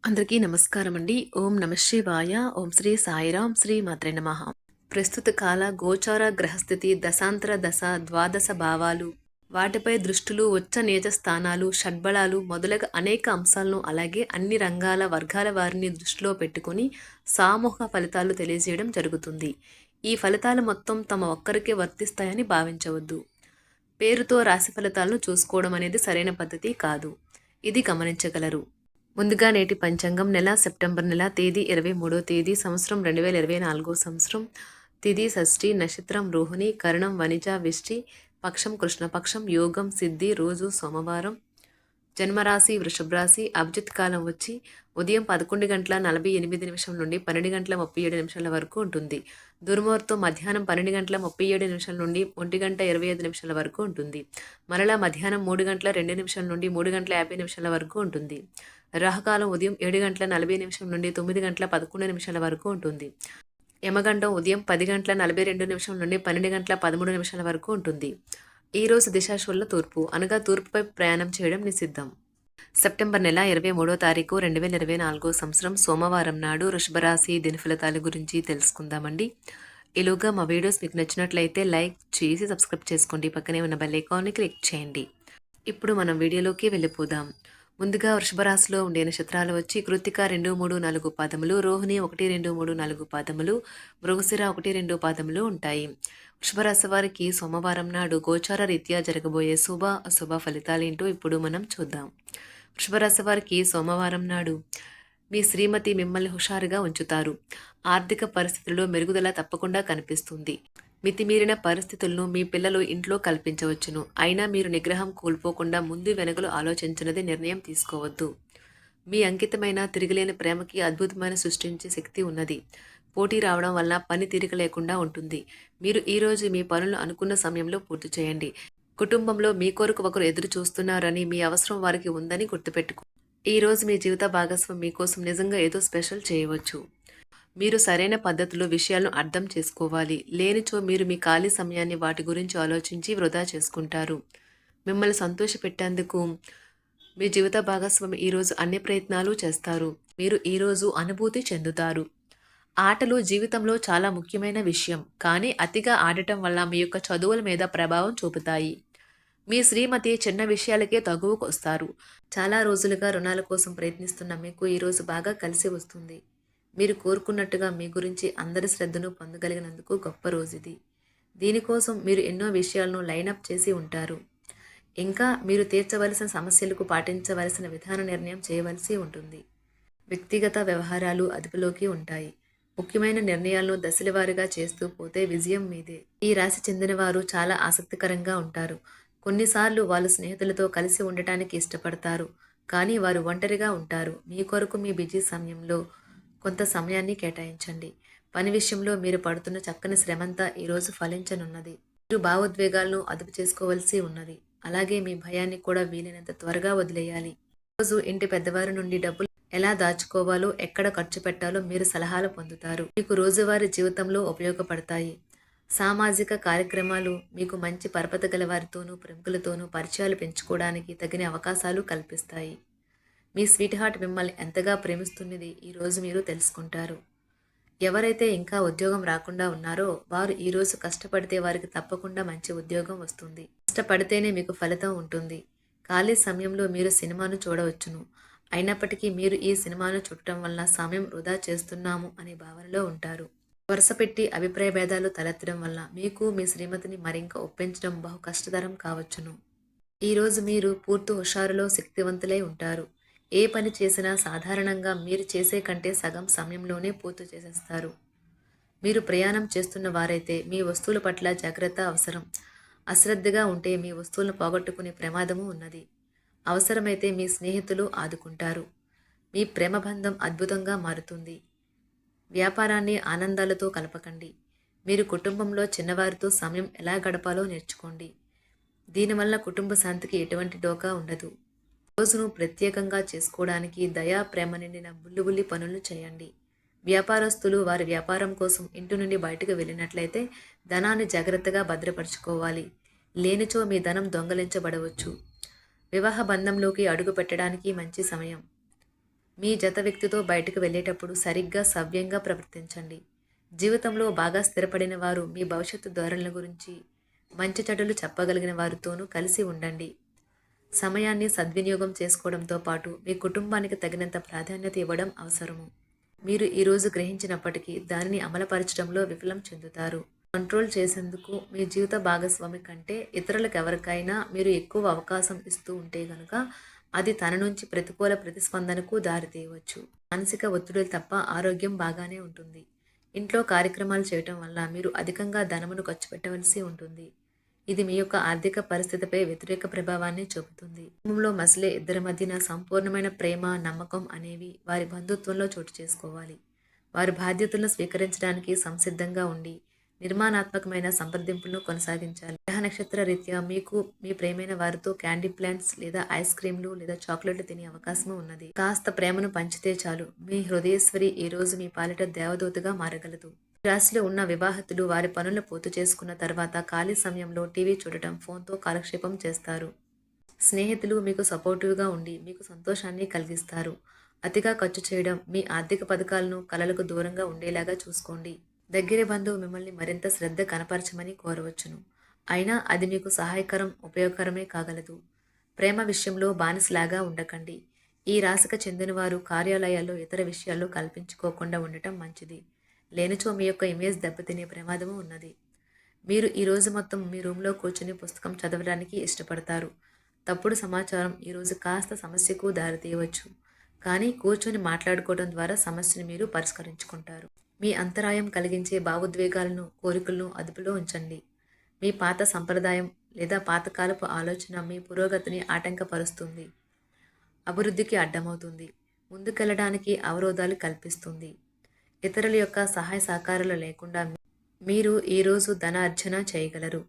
అందరికీ నమస్కారం అండి. ఓం నమ శివాయ. ఓం శ్రీ సాయిరాం. శ్రీ మాత్రే నమః. ప్రస్తుత కాల గోచార గ్రహస్థితి దశాంతర దశ ద్వాదశ భావాలు వాటిపై దృష్టులు ఉచ్చ నీచ స్థానాలు షడ్బలాలు మొదలగు అనేక అంశాలను అలాగే అన్ని రంగాల వర్గాల వారిని దృష్టిలో పెట్టుకుని సామూహిక ఫలితాలు తెలియజేయడం జరుగుతుంది. ఈ ఫలితాలు మొత్తం తమ ఒక్కరికే వర్తిస్తాయని భావించవద్దు. పేరుతో రాశి ఫలితాలను చూసుకోవడం అనేది సరైన పద్ధతి కాదు. ఇది గమనించగలరు. ముందుగా నేటి పంచాంగం నెల సెప్టెంబర్ నెల తేదీ 23వ తేదీ సంవత్సరం 2024 సంవత్సరం తిథి షష్ఠి నక్షత్రం రోహిణి కరణం వనిజ విష్టి పక్షం కృష్ణపక్షం యోగం సిద్ధి రోజు సోమవారం జన్మరాశి వృషభ రాశి అభిజిత్ కాలం వచ్చి ఉదయం 11:48 నుండి 12:37 వరకు ఉంటుంది. దుర్ముహూర్తం మధ్యాహ్నం 12:37 నుండి 1:25 వరకు ఉంటుంది. మరలా మధ్యాహ్నం 3:02 నుండి 3:50 వరకు ఉంటుంది. రాహుకాలం ఉదయం 7:40 నుండి 9:11 వరకు ఉంటుంది. యమగండం ఉదయం 10:42 నుండి 12:13 వరకు ఉంటుంది. ఈ రోజు దిశాశూల తూర్పు అనగా తూర్పుపై ప్రయాణం చేయడం నిషిద్ధం. సెప్టెంబర్ నెల 23వ తారీఖు 2024 సంవత్సరం సోమవారం నాడు వృషభ రాశి దినఫలితాల గురించి తెలుసుకుందామండి. ఈలోగా మా వీడియోస్ మీకు నచ్చినట్లయితే లైక్ చేసి సబ్స్క్రైబ్ చేసుకోండి. పక్కనే ఉన్న బెల్ ఐకాన్ని క్లిక్ చేయండి. ఇప్పుడు మనం వీడియోలోకి వెళ్ళిపోదాం. ముందుగా వృషభ రాశిలో ఉండే నక్షత్రాలు వచ్చి కృత్తిక 2, 3, 4 పాదములు, రోహిణి 1, 2, 3, 4 పాదములు, మృగశిర 1, 2 పాదములు ఉంటాయి. వృషభ రాశి వారికి సోమవారం నాడు గోచార రీత్యా జరగబోయే శుభ అశుభ ఫలితాలేంటో ఇప్పుడు మనం చూద్దాం. వృషభ రాశి వారికి సోమవారం నాడు మీ శ్రీమతి మిమ్మల్ని హుషారుగా ఉంచుతారు. ఆర్థిక పరిస్థితుల్లో మెరుగుదల తప్పకుండా కనిపిస్తుంది. మితిమీరిన పరిస్థితులను మీ పిల్లలు ఇంట్లో కల్పించవచ్చును. అయినా మీరు నిగ్రహం కోల్పోకుండా ముందు వెనుకలు ఆలోచించినది నిర్ణయం తీసుకోవద్దు. మీ అంకితమైన తిరిగిలేని ప్రేమకి అద్భుతమైన సృష్టించే శక్తి ఉన్నది. పోటీ రావడం వల్ల పని తీరిక లేకుండా ఉంటుంది. మీరు ఈరోజు మీ పనులు అనుకున్న సమయంలో పూర్తి చేయండి. కుటుంబంలో మీ కొరకు ఒకరు ఎదురు చూస్తున్నారని, మీ అవసరం వారికి ఉందని గుర్తుపెట్టుకో. ఈరోజు మీ జీవిత భాగస్వామి మీకోసం నిజంగా ఏదో స్పెషల్ చేయవచ్చు. మీరు సరైన పద్ధతిలో విషయాలను అర్థం చేసుకోవాలి. లేనిచో మీరు మీ ఖాళీ సమయాన్ని వాటి గురించి ఆలోచించి వృధా చేసుకుంటారు. మిమ్మల్ని సంతోషపెట్టేందుకు మీ జీవిత భాగస్వామి ఈరోజు అన్ని ప్రయత్నాలు చేస్తారు. మీరు ఈరోజు అనుభూతి చెందుతారు. ఆటలు జీవితంలో చాలా ముఖ్యమైన విషయం, కానీ అతిగా ఆడటం వల్ల మీ యొక్క చదువుల మీద ప్రభావం చూపుతాయి. మీ శ్రీమతి చిన్న విషయాలకే తగువకు వస్తారు. చాలా రోజులుగా రుణాల కోసం ప్రయత్నిస్తున్న మీకు ఈరోజు బాగా కలిసి వస్తుంది. మీరు కోరుకున్నట్టుగా మీ గురించి అందరి శ్రద్ధను పొందగలిగినందుకు గొప్ప రోజు ఇది. దీనికోసం మీరు ఎన్నో విషయాలను లైనప్ చేసి ఉంటారు. ఇంకా మీరు తీర్చవలసిన సమస్యలకు పాటించవలసిన విధాన నిర్ణయం చేయవలసి ఉంటుంది. వ్యక్తిగత వ్యవహారాలు అదుపులోకి ఉంటాయి. ముఖ్యమైన నిర్ణయాలను దశలవారీగా చేస్తూ పోతే విజయం మీదే. ఈ రాశి చెందిన వారు చాలా ఆసక్తికరంగా ఉంటారు. కొన్నిసార్లు వాళ్ళు స్నేహితులతో కలిసి ఉండటానికి ఇష్టపడతారు, కానీ వారు ఒంటరిగా ఉంటారు. మీ కొరకు మీ బిజీ సమయంలో కొంత సమయాన్ని కేటాయించండి. పని విషయంలో మీరు పడుతున్న చక్కని శ్రమంతా ఈరోజు ఫలించనున్నది. మీరు భావోద్వేగాలను అదుపు చేసుకోవలసి ఉన్నది. అలాగే మీ భయాన్ని కూడా వీలైనంత త్వరగా వదిలేయాలి. రోజు ఇంటి పెద్దవారి నుండి డబ్బులు ఎలా దాచుకోవాలో, ఎక్కడ ఖర్చు పెట్టాలో మీరు సలహాలు పొందుతారు. మీకు రోజువారీ జీవితంలో ఉపయోగపడతాయి. సామాజిక కార్యక్రమాలు మీకు మంచి పరపతి గల వారితోనూ ప్రముఖులతోనూ పరిచయాలు పెంచుకోవడానికి తగిన అవకాశాలు కల్పిస్తాయి. మీ స్వీట్ హార్ట్ మిమ్మల్ని ఎంతగా ప్రేమిస్తున్నది ఈరోజు మీరు తెలుసుకుంటారు. ఎవరైతే ఇంకా ఉద్యోగం రాకుండా ఉన్నారో వారు ఈరోజు కష్టపడితే వారికి తప్పకుండా మంచి ఉద్యోగం వస్తుంది. కష్టపడితేనే మీకు ఫలితం ఉంటుంది. ఖాళీ సమయంలో మీరు సినిమాను చూడవచ్చును. అయినప్పటికీ మీరు ఈ సినిమాను చూడటం వల్ల సమయం వృధా చేస్తున్నాము అనే భావనలో ఉంటారు. వరుసపెట్టి అభిప్రాయ భేదాలు తలెత్తడం వల్ల మీకు మీ శ్రీమతిని మరింక ఒప్పించడం బహు కష్టతరం కావచ్చును. ఈరోజు మీరు పూర్తి హుషారులో శక్తివంతులై ఉంటారు. ఏ పని చేసినా సాధారణంగా మీరు చేసే కంటే సగం సమయంలోనే పూర్తి చేసేస్తారు. మీరు ప్రయాణం చేస్తున్న వారైతే మీ వస్తువుల పట్ల జాగ్రత్త అవసరం. అశ్రద్ధగా ఉంటే మీ వస్తువులను పోగొట్టుకునే ప్రమాదము ఉన్నది. అవసరమైతే మీ స్నేహితులు ఆదుకుంటారు. మీ ప్రేమబంధం అద్భుతంగా మారుతుంది. వ్యాపారాన్ని ఆనందాలతో కలపకండి. మీరు కుటుంబంలో చిన్నవారితో సమయం ఎలా గడపాలో నేర్చుకోండి. దీనివల్ల కుటుంబ శాంతికి ఎటువంటి డోకా ఉండదు. రోజును ప్రత్యేకంగా చేసుకోవడానికి దయా ప్రేమ నిండిన బుల్లిబుల్లి పనులు చేయండి. వ్యాపారస్తులు వారి వ్యాపారం కోసం ఇంటి నుండి బయటకు వెళ్ళినట్లయితే ధనాన్ని జాగ్రత్తగా భద్రపరచుకోవాలి. లేనిచో మీ ధనం దొంగలించబడవచ్చు. వివాహ బంధంలోకి అడుగు పెట్టడానికి మంచి సమయం. మీ జత వ్యక్తితో బయటకు వెళ్ళేటప్పుడు సరిగ్గా సవ్యంగా ప్రవర్తించండి. జీవితంలో బాగా స్థిరపడిన వారు మీ భవిష్యత్తు ధోరణుల గురించి మంచి చెడులు చెప్పగలిగిన వారితోనూ కలిసి ఉండండి. సమయాన్ని సద్వినియోగం చేసుకోవడంతో పాటు మీ కుటుంబానికి తగినంత ప్రాధాన్యత ఇవ్వడం అవసరము. మీరు ఈరోజు గ్రహించినప్పటికీ దానిని అమలుపరచడంలో విఫలం చెందుతారు. కంట్రోల్ చేసేందుకు మీ జీవిత భాగస్వామి కంటే ఇతరులకు ఎవరికైనా మీరు ఎక్కువ అవకాశం ఇస్తూ ఉంటే గనుక అది తన నుంచి ప్రతికూల ప్రతిస్పందనకు దారితీయవచ్చు. మానసిక ఒత్తిడులు తప్ప ఆరోగ్యం బాగానే ఉంటుంది. ఇంట్లో కార్యక్రమాలు చేయటం వల్ల మీరు అధికంగా ధనమును ఖర్చు పెట్టవలసి ఉంటుంది. ఇది మీ యొక్క ఆర్థిక పరిస్థితిపై వ్యతిరేక ప్రభావాన్ని చూపుతుంది. కుటుంబంలో మసలే ఇద్దరి మధ్యన సంపూర్ణమైన ప్రేమ, నమ్మకం అనేవి వారి బంధుత్వంలో చోటు చేసుకోవాలి. వారి బాధ్యతలను స్వీకరించడానికి సంసిద్ధంగా ఉండి నిర్మాణాత్మకమైన సంప్రదింపులను కొనసాగించాలి. గ్రహ నక్షత్ర రీత్యా మీకు మీ ప్రేమైన వారితో క్యాండీ ప్లాంట్స్ లేదా ఐస్ క్రీంలు లేదా చాక్లెట్లు తినే అవకాశం ఉన్నది. కాస్త ప్రేమను పంచితే చాలు, మీ హృదయేశ్వరి ఈ రోజు మీ పాలిట దేవదూతగా మారగలదు. రాశిలో ఉన్న వివాహితులు వారి పనులు పూర్తి చేసుకున్న తర్వాత ఖాళీ సమయంలో టీవీ చూడటం, ఫోన్తో కాలక్షేపం చేస్తారు. స్నేహితులు మీకు సపోర్టివ్గా ఉండి మీకు సంతోషాన్ని కలిగిస్తారు. అతిగా ఖర్చు చేయడం, మీ ఆర్థిక పథకాలను కలలకు దూరంగా ఉండేలాగా చూసుకోండి. దగ్గర బంధువు మిమ్మల్ని మరింత శ్రద్ధ కనపరచమని కోరవచ్చును. అయినా అది మీకు సహాయకరం, ఉపయోగకరమే కాగలదు. ప్రేమ విషయంలో బానిసలాగా ఉండకండి. ఈ రాశికి చెందినవారు కార్యాలయాల్లో ఇతర విషయాల్లో కల్పించుకోకుండా ఉండటం మంచిది. లేనిచో మీ యొక్క ఇమేజ్ దెబ్బతినే ప్రమాదము ఉన్నది. మీరు ఈరోజు మొత్తం మీ రూమ్లో కూర్చుని పుస్తకం చదవడానికి ఇష్టపడతారు. తప్పుడు సమాచారం ఈరోజు కాస్త సమస్యకు దారితీయవచ్చు. కానీ కూర్చొని మాట్లాడుకోవడం ద్వారా సమస్యను మీరు పరిష్కరించుకుంటారు. మీ అంతరాయం కలిగించే భావోద్వేగాలను, కోరికలను అదుపులో ఉంచండి. మీ పాత సంప్రదాయం లేదా పాతకాలపు ఆలోచన మీ పురోగతిని ఆటంకపరుస్తుంది, అభివృద్ధికి అడ్డమవుతుంది, ముందుకెళ్లడానికి అవరోధాలు కల్పిస్తుంది. ఇతరుల యొక్క సహాయ సహకారాలు లేకుండా మీరు ఈరోజు ధనార్జన చేయగలరు.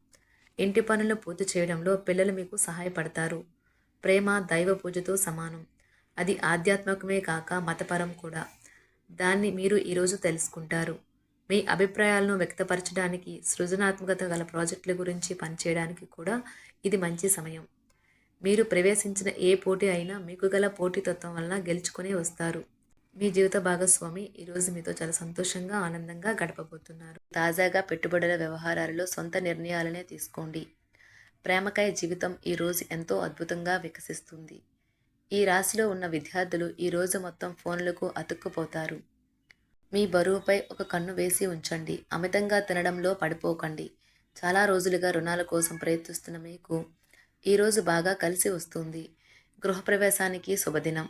ఇంటి పనులు పూర్తి చేయడంలో పిల్లలు మీకు సహాయపడతారు. ప్రేమ దైవ పూజతో సమానం. అది ఆధ్యాత్మికమే కాక మతపరం కూడా. దాన్ని మీరు ఈరోజు తెలుసుకుంటారు. మీ అభిప్రాయాలను వ్యక్తపరచడానికి, సృజనాత్మకత గల ప్రాజెక్టుల గురించి పనిచేయడానికి కూడా ఇది మంచి సమయం. మీరు ప్రవేశించిన ఏ పోటీ అయినా మీకు గల పోటీతత్వం వలన గెలుచుకునే వస్తారు. మీ జీవిత భాగస్వామి ఈరోజు మీతో చాలా సంతోషంగా, ఆనందంగా గడపబోతున్నారు. తాజాగా పెట్టుబడుల వ్యవహారాలలో సొంత నిర్ణయాలనే తీసుకోండి. ప్రేమకై జీవితం ఈరోజు ఎంతో అద్భుతంగా వికసిస్తుంది. ఈ రాశిలో ఉన్న విద్యార్థులు ఈరోజు మొత్తం ఫోన్లకు అతుక్కుపోతారు. మీ బరువుపై ఒక కన్ను వేసి ఉంచండి. అమితంగా తినడంలో పడిపోకండి. చాలా రోజులుగా రుణాల కోసం ప్రయత్నిస్తున్న మీకు ఈరోజు బాగా కలిసి వస్తుంది. గృహప్రవేశానికి శుభదినం.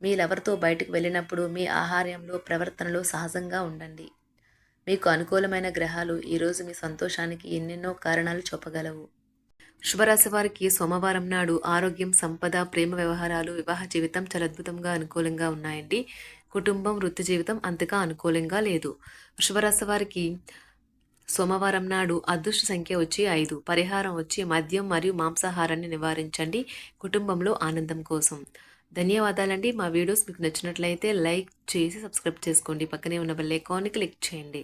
మీ లవర్తో బయటకు వెళ్ళినప్పుడు మీ ఆహార్యంలో, ప్రవర్తనలో సహజంగా ఉండండి. మీకు అనుకూలమైన గ్రహాలు ఈరోజు మీ సంతోషానికి ఎన్నెన్నో కారణాలు చూపగలవు. శుభరాశి వారికి సోమవారం నాడు ఆరోగ్యం, సంపద, ప్రేమ వ్యవహారాలు, వివాహ జీవితం చాలా అద్భుతంగా అనుకూలంగా ఉన్నాయండి. కుటుంబం, వృత్తి జీవితం అంతగా అనుకూలంగా లేదు. శుభరాశి వారికి సోమవారం నాడు అదృష్ట సంఖ్య వచ్చి 5. పరిహారం వచ్చి మద్యం మరియు మాంసాహారాన్ని నివారించండి కుటుంబంలో ఆనందం కోసం. ధన్యవాదాలండి. మా వీడియోస్ మీకు నచ్చినట్లయితే లైక్ చేసి సబ్స్క్రైబ్ చేసుకోండి. పక్కనే ఉన్న బెల్ ఐకాన్ని క్లిక్ చేయండి.